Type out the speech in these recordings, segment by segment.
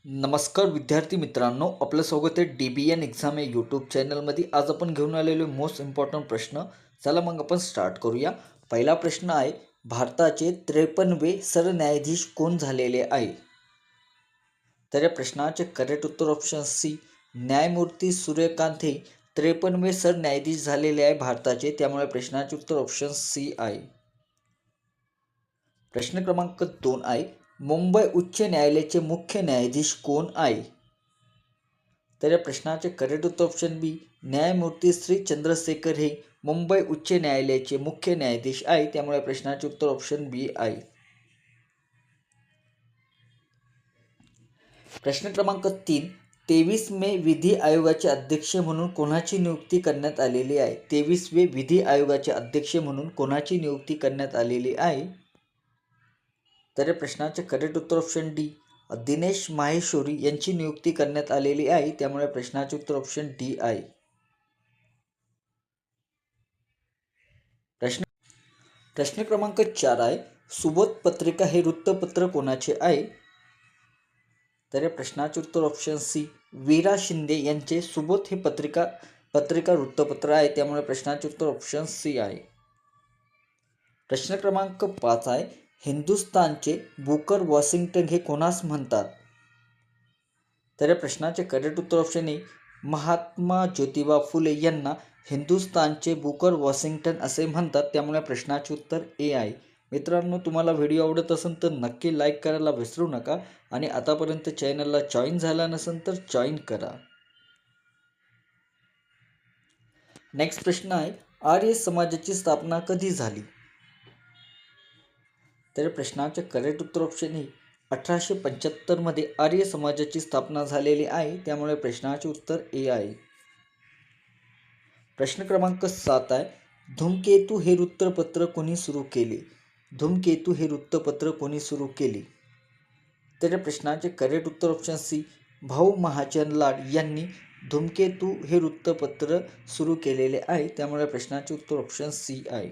नमस्कार विद्यार्थी मित्रांनो, आपलं स्वागत आहे DBN एक्झाम या यूट्यूब चॅनलमध्ये. आज आपण घेऊन आलेलो मोस्ट इम्पॉर्टंट प्रश्न. चला मग आपण स्टार्ट करूया. पहिला प्रश्न आहे, भारताचे 53वे सरन्यायाधीश कोण झालेले आहे? तर या प्रश्नाचे करेक्ट उत्तर ऑप्शन सी, न्यायमूर्ती सूर्यकांत हे 53वे सरन्यायाधीश झालेले आहे भारताचे, त्यामुळे प्रश्नाचे उत्तर ऑप्शन सी आहे. प्रश्न क्रमांक 2 आहे, मुंबई उच्च न्यायालयाचे मुख्य न्यायाधीश कोण आहे? तर या प्रश्नाचे करेक्ट उत्तर ऑप्शन बी, न्यायमूर्ती श्री चंद्रशेखर हे मुंबई उच्च न्यायालयाचे मुख्य न्यायाधीश आहे, त्यामुळे प्रश्नाचे उत्तर ऑप्शन बी आहे. प्रश्न क्रमांक 3, 23 मे विधी आयोगाचे अध्यक्ष म्हणून कोणाची नियुक्ती करण्यात आलेली आहे? 23वे विधी आयोगाचे अध्यक्ष म्हणून कोणाची नियुक्ती करण्यात आलेली आहे? तर या प्रश्नाचे करेक्ट उत्तर ऑप्शन डी, दिनेश माहेश्वरी यांची नियुक्ती करण्यात आलेली आहे, त्यामुळे प्रश्नाचे उत्तर ऑप्शन डी आहे. प्रश्न क्रमांक 4 आहे, सुबोध पत्रिका हे वृत्तपत्र कोणाचे आहे? तर या प्रश्नाचे उत्तर ऑप्शन सी, वीरा शिंदे यांचे सुबोध हे पत्रिका वृत्तपत्र आहे, त्यामुळे प्रश्नाचे उत्तर ऑप्शन सी आहे. प्रश्न क्रमांक 5 आहे, हिंदुस्थानचे बुकर वॉशिंग्टन हे कोणास म्हणतात? तर या प्रश्नाचे करेक्ट उत्तर ऑप्शन ए, महात्मा ज्योतिबा फुले यांना हिंदुस्थानचे बुकर वॉशिंग्टन असे म्हणतात, त्यामुळे प्रश्नाचे उत्तर ए आहे. मित्रांनो, तुम्हाला व्हिडिओ आवडत असेल तर नक्की लाईक करायला विसरू नका आणि आतापर्यंत चॅनलला जॉईन झाला नसेल तर जॉईन करा. नेक्स्ट प्रश्न आहे, आर्य समाजाची स्थापना कधी झाली? तर प्रश्नाचे करेक्ट उत्तर ऑप्शन ए, 1875 मध्ये आर्य समाजाची स्थापना झालेली आहे, त्यामुळे प्रश्नाचे उत्तर ए आहे. प्रश्न क्रमांक 7 आहे, धूमकेतू हे वृत्तपत्र कोणी सुरू केले? धूमकेतू हे वृत्तपत्र कोणी सुरू केले? तर या प्रश्नाचे करेक्ट उत्तर ऑप्शन सी, भाऊ महाजन लाड यांनी धूमकेतू हे वृत्तपत्र सुरू केलेले आहे, त्यामुळे प्रश्नाचे उत्तर ऑप्शन सी आहे.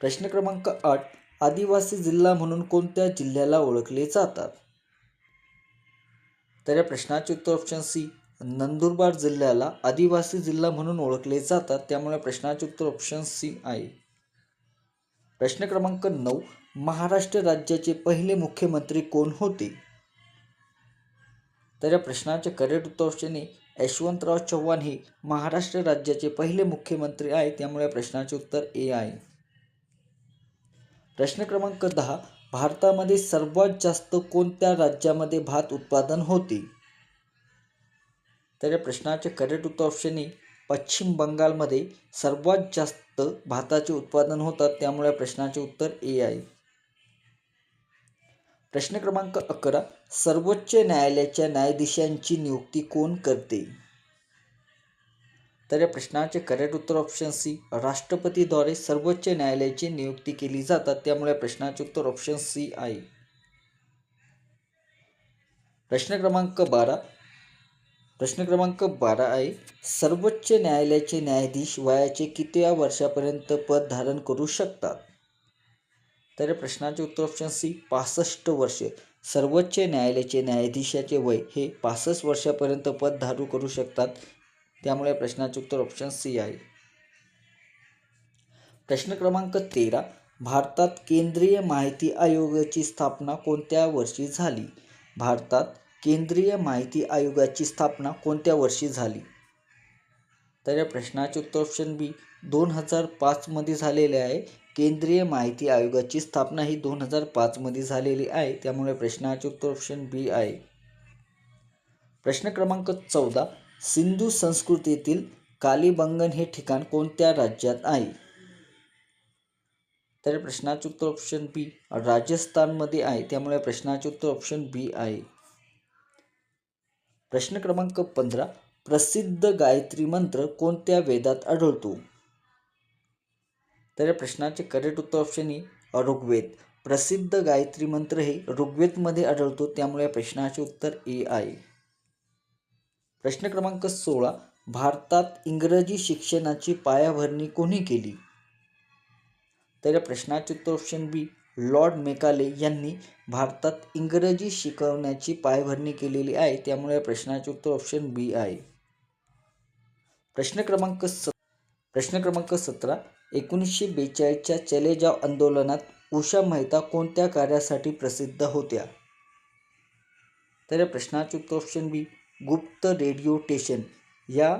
प्रश्न क्रमांक 8, आदिवासी जिल्हा म्हणून कोणत्या जिल्ह्याला ओळखले जातात? तर या प्रश्नाचे उत्तर ऑप्शन सी, नंदुरबार जिल्ह्याला आदिवासी जिल्हा म्हणून ओळखले जातात, त्यामुळे प्रश्नाचे उत्तर ऑप्शन सी आहे. प्रश्न क्रमांक 9, महाराष्ट्र राज्याचे पहिले मुख्यमंत्री कोण होते? तर या प्रश्नाचे करेक्ट उत्तर ऑप्शन ए, यशवंतराव चव्हाण हे महाराष्ट्र राज्याचे पहिले मुख्यमंत्री आहे, त्यामुळे प्रश्नाचे उत्तर ए आहे. प्रश्न क्रमांक 10, भारतामध्ये सर्वात जास्त कोणत्या राज्यामध्ये भात उत्पादन होते? तर या प्रश्नाचे करेक्ट उत्तर ऑप्शन ए, पश्चिम बंगालमध्ये सर्वात जास्त भाताचे उत्पादन होतात, त्यामुळे प्रश्नाचे उत्तर ए आहे. प्रश्न क्रमांक 11, सर्वोच्च न्यायालयाच्या न्यायाधीशांची नियुक्ती कोण करते? तर या प्रश्नाचे करेक्ट उत्तर ऑप्शन सी, राष्ट्रपतीद्वारे सर्वोच्च न्यायालयाची नियुक्ती केली जातात, त्यामुळे प्रश्नाचे उत्तर ऑप्शन सी आहे. प्रश्न क्रमांक 12 आहे, सर्वोच्च न्यायालयाचे न्यायाधीश वयाचे कितव्या वर्षापर्यंत पद धारण करू शकतात? तर या प्रश्नाचे उत्तर ऑप्शन सी, 65 वर्षे. सर्वोच्च न्यायालयाचे न्यायाधीशाचे वय हे 65 वर्षापर्यंत पद धारण करू शकतात, त्यामुळे प्रश्नाचे उत्तर ऑप्शन सी आहे. प्रश्न क्रमांक 13, भारतात केंद्रीय माहिती आयोगाची स्थापना कोणत्या वर्षी झाली? भारतात केंद्रीय माहिती आयोगाची स्थापना कोणत्या वर्षी झाली? तर या प्रश्नाचे उत्तर ऑप्शन बी, 2005 मध्ये झालेले आहे. केंद्रीय माहिती आयोगाची स्थापना ही 2005 मध्ये झालेली आहे, त्यामुळे प्रश्नाचे उत्तर ऑप्शन बी आहे. प्रश्न क्रमांक 14, सिंधू संस्कृतीतील कालीबंगन हे ठिकाण कोणत्या राज्यात आहे? तर प्रश्नाचे उत्तर ऑप्शन बी, राजस्थानमध्ये आहे, त्यामुळे प्रश्नाचे उत्तर ऑप्शन बी आहे. प्रश्न क्रमांक 15, प्रसिद्ध गायत्री मंत्र कोणत्या वेदात आढळतो? तर या प्रश्नाचे करेक्ट उत्तर ऑप्शन ई, ऋग्वेद. प्रसिद्ध गायत्री मंत्र हे ऋग्वेदमध्ये आढळतो, त्यामुळे प्रश्नाचे उत्तर ए आहे. प्रश्न क्रमांक 16, भारतात इंग्रजी शिक्षणाची पायाभरणी कोणी केली? तर या प्रश्नाचे उत्तर ऑप्शन बी, लॉर्ड मेकाले यांनी भारतात इंग्रजी शिकवण्याची पायभरणी केलेली आहे, त्यामुळे प्रश्नाचे उत्तर ऑप्शन बी आहे. प्रश्न क्रमांक 17. 1942च्या चले जाव आंदोलनात उषा मेहता कोणत्या कार्यासाठी प्रसिद्ध होत्या? तर प्रश्नाचे उत्तर ऑप्शन बी गुप्त रेडिओ स्टेशन या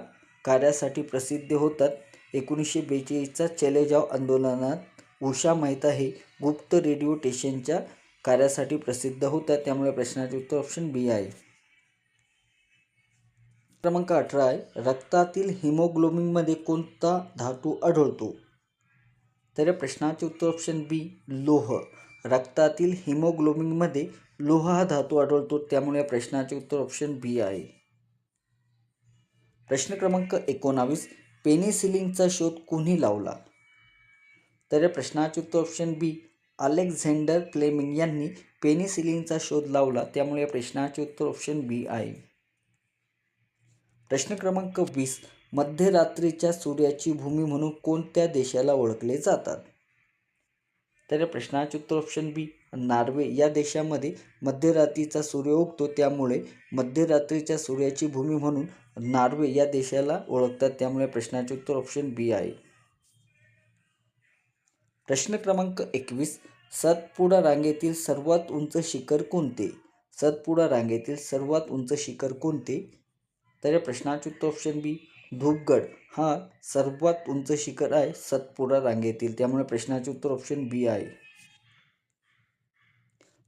कार्यासाठी प्रसिद्ध होतात. 1942च्या चले जाव आंदोलनात उषा मेहता हे गुप्त रेडिओ स्टेशनच्या कार्यासाठी प्रसिद्ध होतात, त्यामुळे प्रश्नाचे उत्तर ऑप्शन बी आहे. क्रमांक 18 आहे, रक्तातील हिमोग्लोबिनमध्ये कोणता धातू आढळतो? तर प्रश्नाचे उत्तर ऑप्शन बी लोह. रक्तातील हिमोग्लोबिनमध्ये लोह हा धातू आढळतो, त्यामुळे प्रश्नाचे उत्तर ऑप्शन बी आहे. प्रश्न क्रमांक 19. पेनिसिलिनचा शोध कोणी लावला? तर प्रश्नाचे उत्तर ऑप्शन बी अलेक्झांडर फ्लेमिंग यांनी पेनिसिलिनचा शोध लावला, त्यामुळे प्रश्नाचे उत्तर ऑप्शन बी आहे. प्रश्न क्रमांक 20. मध्यरात्रीच्या सूर्याची भूमी म्हणून कोणत्या देशाला ओळखले जातात? तर प्रश्नाचे उत्तर ऑप्शन बी नॉर्वे या देशामध्ये मध्यरात्रीचा सूर्य उगतो, त्यामुळे मध्यरात्रीच्या सूर्याची भूमी म्हणून नॉर्वे या देशाला ओळखतात, त्यामुळे प्रश्नाचे उत्तर ऑप्शन बी आहे. प्रश्न क्रमांक 21. सतपुडा रांगेतील सर्वात उंच शिखर कोणते? सतपुडा रांगेतील सर्वात उंच शिखर कोणते? तर प्रश्नाचे उत्तर ऑप्शन बी धूपगड हा सर्वात उंच शिखर आहे सतपुडा रांगेतील, त्यामुळे प्रश्नाचे उत्तर ऑप्शन बी आहे.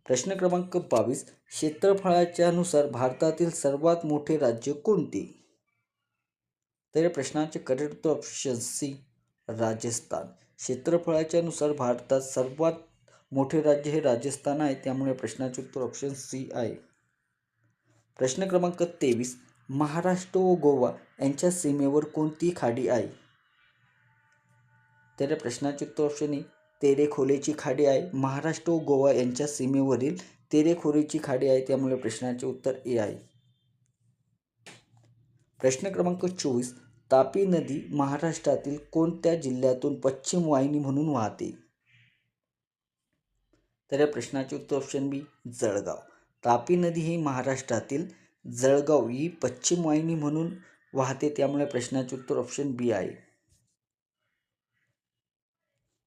प्रश्न क्रमांक 22. क्षेत्रफळाच्या नुसार भारतातील सर्वात मोठे राज्य कोणते? तर प्रश्नाचे करेक्ट उत्तर ऑप्शन सी राजस्थान. क्षेत्रफळाच्या नुसार भारतात सर्वात मोठे राज्य हे राजस्थान आहे, त्यामुळे प्रश्नाचे उत्तर ऑप्शन सी आहे. प्रश्न क्रमांक 23. महाराष्ट्र व गोवा यांच्या सीमेवर कोणती खाडी आहे? तर प्रश्नाचे उत्तर ऑप्शन ए तेरेखोलेची खाडी आहे. महाराष्ट्र व गोवा यांच्या सीमेवरील तेरेखोलेची खाडी आहे, त्यामुळे प्रश्नाचे उत्तर ए आहे. प्रश्न क्रमांक 24. तापी नदी महाराष्ट्रातील कोणत्या जिल्ह्यातून पश्चिम वाहिनी म्हणून वाहते? तर या प्रश्नाचे उत्तर ऑप्शन बी जळगाव. तापी नदी ही महाराष्ट्रातील जळगाव ही पश्चिम वाहिनी म्हणून वाहते, त्यामुळे प्रश्नाचे उत्तर ऑप्शन बी आहे.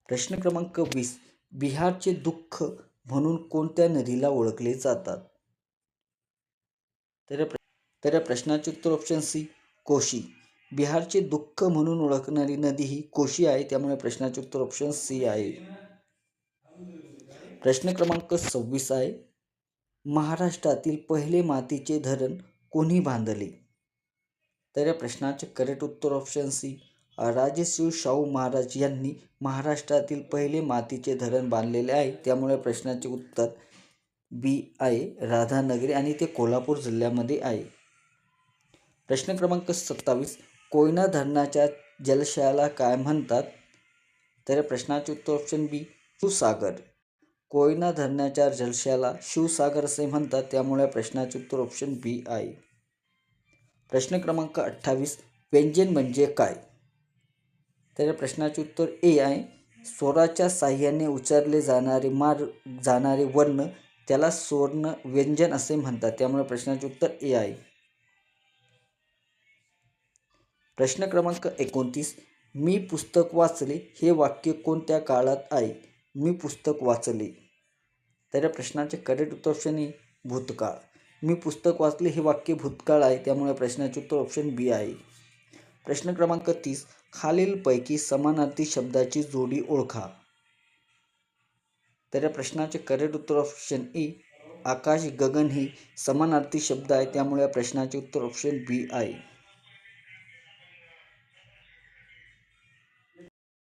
प्रश्न क्रमांक 20. बिहारचे दुःख म्हणून कोणत्या नदीला ओळखले जातात? तर प्रश्नाचे उत्तर ऑप्शन सी कोशी. बिहारचे दुःख म्हणून ओळखणारी नदी ही कोशी आहे, त्यामुळे प्रश्नाचे उत्तर ऑप्शन सी आहे. प्रश्न क्रमांक 26 आहे, महाराष्ट्रातील पहिले मातीचे धरण कोणी बांधले? तर या प्रश्नाचे करेक्ट उत्तर ऑप्शन सी राजश्री शाहू महाराज यांनी महाराष्ट्रातील पहिले मातीचे धरण बांधलेले आहे, त्यामुळे प्रश्नाचे उत्तर बी आहे राधानगरी आणि ते कोल्हापूर जिल्ह्यामध्ये आहे. प्रश्न क्रमांक 27. कोयना धरणाच्या जलाशयाला काय म्हणतात? तर प्रश्नाचे उत्तर ऑप्शन बी शिवसागर. कोयना धरणाच्या जलाशयाला शिवसागर असे म्हणतात, त्यामुळे प्रश्नाचे उत्तर ऑप्शन बी आहे. प्रश्न क्रमांक 28. व्यंजन म्हणजे काय? तर प्रश्नाचे उत्तर ए आहे स्वराच्या साह्याने उच्चारले जाणारे वर्ण त्याला स्वर्ण व्यंजन असे म्हणतात, त्यामुळे प्रश्नाचे उत्तर ए आहे. प्रश्न क्रमांक 29. मी पुस्तक वाचले हे वाक्य कोणत्या काळात आहे? मी पुस्तक वाचले. तर या प्रश्नाचे करेक्ट उत्तर ऑप्शन ए भूतकाळ. मी पुस्तक वाचले हे वाक्य भूतकाळ आहे, त्यामुळे प्रश्नाचे उत्तर ऑप्शन बी आहे. प्रश्न क्रमांक 30. खालीलपैकी समानार्थी शब्दाची जोडी ओळखा. तर या प्रश्नाचे करेक्ट उत्तर ऑप्शन ए आकाश गगन ही समानार्थी शब्द आहे, त्यामुळे या प्रश्नाचे उत्तर ऑप्शन बी आहे.